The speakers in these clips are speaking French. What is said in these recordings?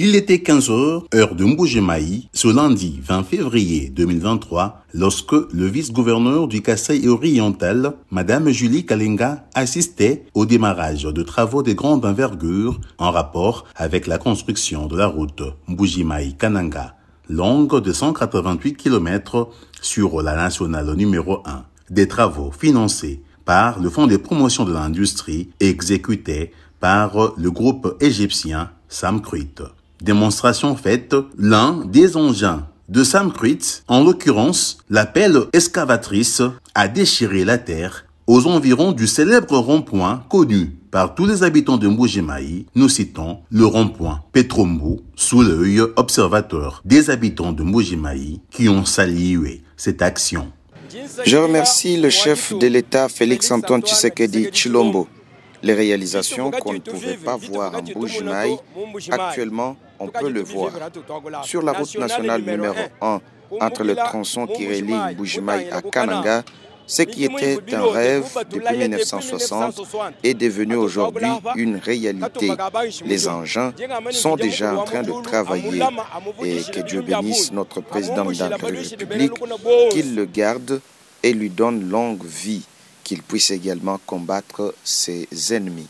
Il était 15h, heure de Mbuji-Mayi, ce lundi 20 février 2023, lorsque le vice-gouverneur du Kasaï oriental, Madame Julie Kalenga, assistait au démarrage de travaux de grande envergure en rapport avec la construction de la route Mbuji-Mayi-Kananga, longue de 188 km sur la nationale numéro 1. Des travaux financés par le Fonds de promotion de l'industrie et exécutés par le groupe égyptien Samcruit. Démonstration faite, l'un des engins de Samcruit, en l'occurrence la pelle excavatrice, a déchiré la terre aux environs du célèbre rond-point connu par tous les habitants de Mbuji-Mayi. Nous citons le rond-point Petrombu, sous l'œil observateur des habitants de Mbuji-Mayi qui ont salué cette action. Je remercie le chef de l'État Félix-Antoine Tshisekedi Tshilombo. Les réalisations qu'on ne pouvait pas voir en Mbuji-Mayi, actuellement, on peut le voir. Sur la route nationale numéro 1, entre le tronçon qui relie Mbuji-Mayi à Kananga, ce qui était un rêve depuis 1960 est devenu aujourd'hui une réalité. Les engins sont déjà en train de travailler et que Dieu bénisse notre président de la République, qu'il le garde et lui donne longue vie, qu'il puisse également combattre ses ennemis.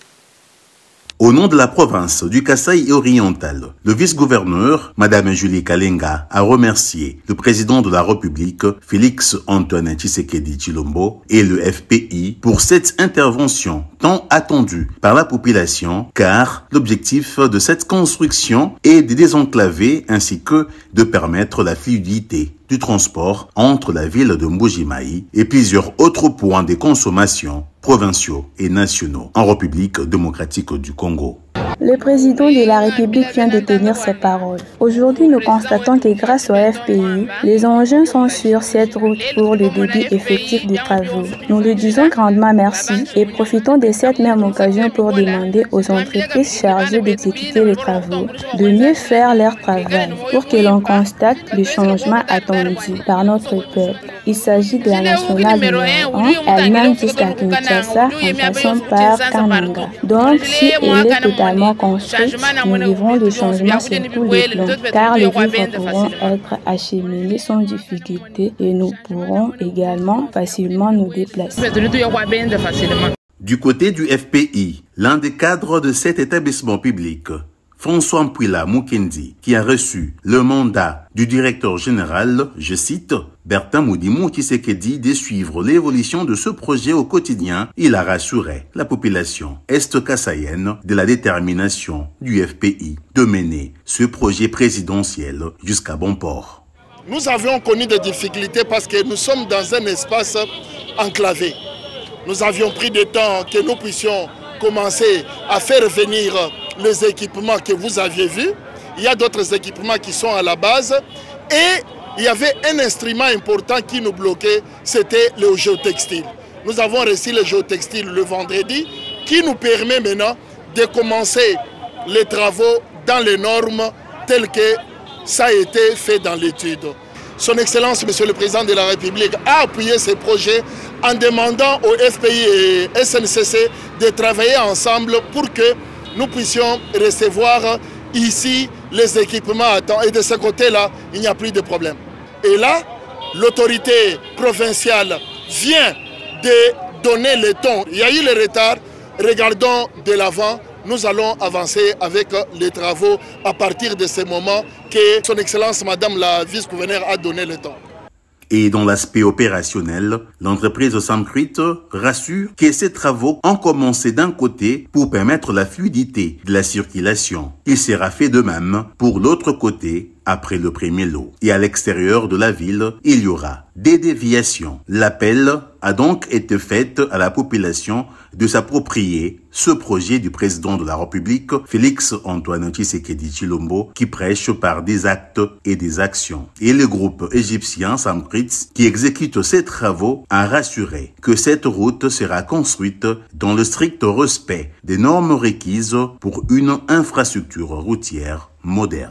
Au nom de la province du Kasaï oriental, le vice-gouverneur, Madame Julie Kalenga, a remercié le président de la République, Félix-Antoine Tshisekedi Tshilombo, et le FPI pour cette intervention tant attendue par la population, car l'objectif de cette construction est de désenclaver ainsi que de permettre la fluidité du transport entre la ville de Mbuji-Mayi et plusieurs autres points de consommation provinciaux et nationaux en République démocratique du Congo. Le président de la République vient de tenir ses paroles. Aujourd'hui, nous constatons que grâce au FPI, les engins sont sur cette route pour le début effectif des travaux. Nous lui disons grandement merci et profitons de cette même occasion pour demander aux entreprises chargées d'exécuter les travaux de mieux faire leur travail pour que l'on constate le changement attendu par notre peuple. Il s'agit de la nationale numéro 1, elle-même jusqu'à Kinshasa en passant par Kananga. Donc, si elle est totalement construite, nous vivrons des changements sur tous les plans, car les vivres pourront être acheminés sans difficulté et nous pourrons également facilement nous déplacer. Du côté du FPI, l'un des cadres de cet établissement public, François Mpwila Mukendi, qui a reçu le mandat du directeur général, je cite, Bertin Moudimou Tshisekedi, de suivre l'évolution de ce projet au quotidien, il a rassuré la population est-kassaïenne de la détermination du FPI de mener ce projet présidentiel jusqu'à bon port. Nous avions connu des difficultés parce que nous sommes dans un espace enclavé. Nous avions pris du temps que nous puissions commencer à faire venir les équipements que vous aviez vus. Il y a d'autres équipements qui sont à la base. Et il y avait un instrument important qui nous bloquait, c'était le géotextile. Nous avons reçu le géotextile le vendredi, qui nous permet maintenant de commencer les travaux dans les normes telles que ça a été fait dans l'étude. Son Excellence, Monsieur le Président de la République, a appuyé ces projets en demandant au FPI et SNCC de travailler ensemble pour que nous puissions recevoir ici les équipements à temps. Et de ce côté-là, il n'y a plus de problème. Et là, l'autorité provinciale vient de donner le ton. Il y a eu le retard. Regardons de l'avant. Nous allons avancer avec les travaux à partir de ce moment que Son Excellence Madame la vice-gouverneure a donné le temps. Et dans l'aspect opérationnel, l'entreprise Samcruit rassure que ces travaux ont commencé d'un côté pour permettre la fluidité de la circulation. Il sera fait de même pour l'autre côté après le premier lot. Et à l'extérieur de la ville, il y aura des déviations. L'appel a donc été fait à la population de s'approprier ce projet du président de la République, Félix-Antoine Tshisekedi Tshilombo, qui prêche par des actes et des actions. Et le groupe égyptien Samcruit, qui exécute ces travaux, a rassuré que cette route sera construite dans le strict respect des normes requises pour une infrastructure routière moderne.